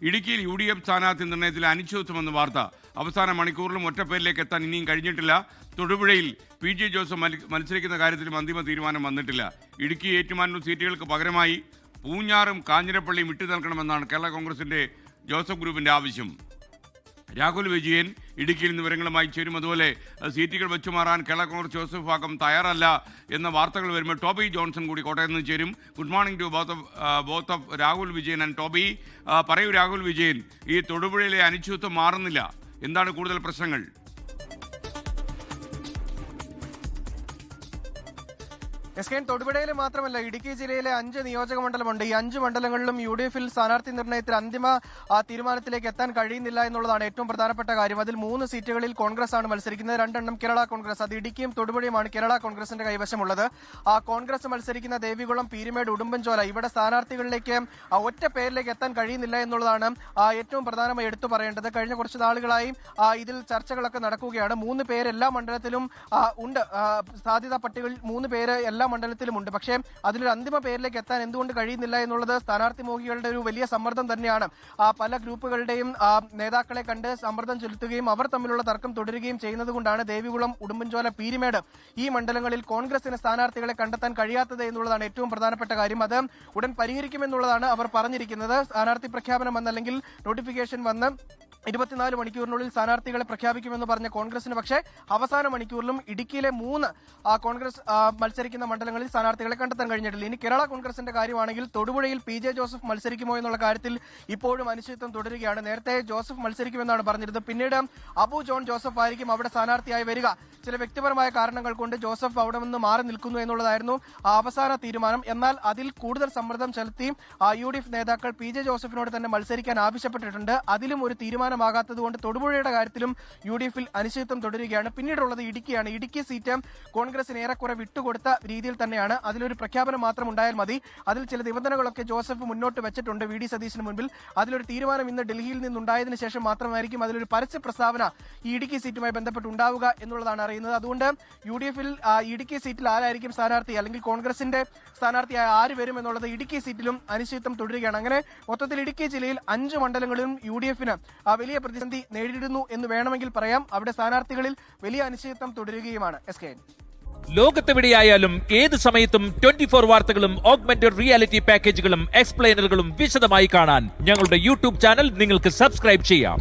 ഇടുക്കിയിൽ UDF സ്ഥാനാർത്ഥി നിർണയത്തിൽ അനിശ്ചിതത്വമെന്ന വാർത്ത. അവസാന മണിക്കൂറിലും ഒറ്റപ്പേരിലേക്ക് എത്താൻ ഇനിയും കഴിഞ്ഞിട്ടില്ല. തൊടുപുഴയിൽ PJ ജോസഫ് മത്സരിക്കുന്ന കാര്യത്തിലും അന്തിമ തീരുമാനം വന്നിട്ടില്ല. ഇടുക്കി ഏറ്റുമാനൂർ സീറ്റുകൾക്ക് പകരമായി പൂഞ്ഞാറും കാഞ്ഞിരപ്പള്ളിയും വിട്ടു നൽകണമെന്നാണ് കേരള കോൺഗ്രസിന്റെ ജോസഫ് ഗ്രൂപ്പിന്റെ ആവശ്യം. രാഹുൽ വിജയൻ ഇടുക്കിയിൽ നിന്ന് വിവരങ്ങളുമായി ചേരും. അതുപോലെ സീറ്റുകൾ വെച്ചുമാറാൻ കേരള കോൺഗ്രസ് ജോസഫ് ഭാഗം തയ്യാറല്ല എന്ന വാർത്തകൾ വരുമ്പോൾ ടോബി ജോൺസൺ കൂടി കോട്ടയത്ത് നിന്ന് ചേരും. Good morning to both of Rahul Vijayan and Toby. പറയൂ രാഹുൽ വിജയൻ, ഈ തൊടുപുഴയിലെ അനിശ്ചിതത്വം മാറുന്നില്ല, എന്താണ് കൂടുതൽ പ്രശ്നങ്ങൾ? തൊടുപുഴയിൽ മാത്രമല്ല, ഇടുക്കി ജില്ലയിലെ 5 നിയോജക മണ്ഡലമുണ്ട്. ഈ 5 മണ്ഡലങ്ങളിലും UDFൽ സ്ഥാനാർത്ഥി നിർണയത്തിൽ അന്തിമ തീരുമാനത്തിലേക്ക് എത്താൻ കഴിയുന്നില്ല എന്നുള്ളതാണ് ഏറ്റവും പ്രധാനപ്പെട്ട കാര്യം. അതിൽ 3 സീറ്റുകളിൽ കോൺഗ്രസ് ആണ് മത്സരിക്കുന്നത്. 2 എണ്ണം കേരള കോൺഗ്രസ്. അത് ഇടുക്കിയും തൊടുപുഴയുമാണ് കേരള കോൺഗ്രസിന്റെ കൈവശമുള്ളത്. കോൺഗ്രസ് മത്സരിക്കുന്ന ദേവികുളം, പീരുമേട്, ഉടുമ്പൻചോല ഇവിടെ സ്ഥാനാർത്ഥികളിലേക്ക് ഒറ്റ പേരിലേക്ക് എത്താൻ കഴിയുന്നില്ല എന്നുള്ളതാണ് ഏറ്റവും പ്രധാനമായി എടുത്തു പറയേണ്ടത്. കഴിഞ്ഞ കുറച്ച് നാളുകളായി ഇതിൽ ചർച്ചകളൊക്കെ നടക്കുകയാണ്. 3 പേര് എല്ലാ മണ്ഡലത്തിലും ഉണ്ട്. സാധ്യതാ പട്ടികയിൽ 3 പേര് എല്ലാ മണ്ഡലത്തിലുമുണ്ട്. പക്ഷേ അതിലൊരു അന്തിമ പേരിലേക്ക് എത്താൻ എന്തുകൊണ്ട് കഴിയുന്നില്ല എന്നുള്ളത് സ്ഥാനാർത്ഥി മോഹികളുടെ ഒരു വലിയ സമ്മർദ്ദം തന്നെയാണ്. പല ഗ്രൂപ്പുകളുടെയും നേതാക്കളെ കണ്ട് സമ്മർദ്ദം ചെലുത്തുകയും അവർ തമ്മിലുള്ള തർക്കം തുടരുകയും ചെയ്യുന്നത് കൊണ്ടാണ് ദേവികുളം, ഉടുമ്പൻചോല, പീരുമേട് ഈ മണ്ഡലങ്ങളിൽ കോൺഗ്രസിന് സ്ഥാനാർത്ഥികളെ കണ്ടെത്താൻ കഴിയാത്തത് എന്നുള്ളതാണ് ഏറ്റവും പ്രധാനപ്പെട്ട കാര്യം. അത് ഉടൻ പരിഹരിക്കുമെന്നുള്ളതാണ് അവർ പറഞ്ഞിരിക്കുന്നത്. സ്ഥാനാർത്ഥി പ്രഖ്യാപനം വന്നല്ലെങ്കിൽ നോട്ടിഫിക്കേഷൻ വന്ന് 24 മണിക്കൂറിനുള്ളിൽ സ്ഥാനാർത്ഥികളെ പ്രഖ്യാപിക്കുമെന്ന് പറഞ്ഞ കോൺഗ്രസിന് പക്ഷേ അവസാന മണിക്കൂറിലും ഇടുക്കിയിലെ 3 കോൺഗ്രസ് മത്സരിക്കുന്ന മണ്ഡലങ്ങളിൽ സ്ഥാനാർത്ഥികളെ കണ്ടെത്താൻ കഴിഞ്ഞിട്ടില്ല. ഇനി കേരള കോൺഗ്രസിന്റെ കാര്യമാണെങ്കിൽ തൊടുപുഴയിൽ PJ ജോസഫ് മത്സരിക്കുമോ എന്നുള്ള കാര്യത്തിൽ ഇപ്പോഴും അനിശ്ചിതത്വം തുടരുകയാണ്. നേരത്തെ ജോസഫ് മത്സരിക്കുമെന്നാണ് പറഞ്ഞിരുന്നത്. പിന്നീട് അബു ജോൺ ജോസഫ് ആയിരിക്കും അവിടെ സ്ഥാനാർത്ഥിയായി വരിക. ചില വ്യക്തിപരമായ കാരണങ്ങൾ കൊണ്ട് ജോസഫ് അവിടെ നിന്ന് മാറി നിൽക്കുന്നു എന്നുള്ളതായിരുന്നു അവസാന തീരുമാനം. എന്നാൽ അതിൽ കൂടുതൽ സമ്മർദ്ദം ചെലുത്തി UDF നേതാക്കൾ PJ ജോസഫിനോട് തന്നെ മത്സരിക്കാൻ ആവശ്യപ്പെട്ടിട്ടുണ്ട്. അതിലും ഒരു തീരുമാനമാകാത്തതുകൊണ്ട് തൊടുപുഴയുടെ കാര്യത്തിലും UDFൽ അനിശ്ചിതത്വം തുടരുകയാണ്. പിന്നീടുള്ളത് ഇടുക്കിയാണ്. ഇടുക്കി സീറ്റ് കോൺഗ്രസിന് ഏറെക്കുറെ വിട്ടുകൊടുത്ത രീതിയിൽ തന്നെയാണ്. അതിലൊരു പ്രഖ്യാപനം മാത്രം ഉണ്ടായാൽ മതി. അതിൽ ചില നിബന്ധനകളൊക്കെ ജോസഫ് മുന്നോട്ട് വെച്ചിട്ടുണ്ട് VD സതീശന് മുൻപിൽ. അതിലൊരു തീരുമാനം ഇന്ന് ഡൽഹിയിൽ നിന്നുണ്ടായതിനു ശേഷം മാത്രമായിരിക്കും അതിലൊരു പരസ്യ പ്രസ്താവന ഈ ഇടുക്കി സീറ്റുമായി ബന്ധപ്പെട്ട് ഉണ്ടാവുക എന്നുള്ളതാണ് അറിയുന്നത്. അതുകൊണ്ട് UDFൽ ഇടുക്കി സീറ്റിൽ ആരായിരിക്കും സ്ഥാനാർത്ഥി, അല്ലെങ്കിൽ കോൺഗ്രസിന്റെ സ്ഥാനാർത്ഥിയായ ആര് വരും എന്നുള്ളത് ഇടുക്കി സീറ്റിലും അനിശ്ചിതത്വം തുടരുകയാണ്. അങ്ങനെ മൊത്തത്തിൽ ഇടുക്കി ജില്ലയിൽ 5 മണ്ഡലങ്ങളിലും UDFന് വലിയ പ്രതിസന്ധി നേരിടുന്നു എന്ന് വേണമെങ്കിൽ പറയാം. അവിടെ സ്ഥാനാർത്ഥികളിൽ വലിയ അനിശ്ചിതത്വം തുടരുകയുമാണ്. ലോകത്തെവിടെയായാലും ഏത് സമയത്തും 24 വാർത്തകളും ഓഗ്മെന്റഡ് റിയാലിറ്റി പാക്കേജുകളും എക്സ്പ്ലെയിനറുകളും വിശദമായി കാണാൻ ഞങ്ങളുടെ YouTube ചാനൽ നിങ്ങൾക്ക് സബ്സ്ക്രൈബ് ചെയ്യാം.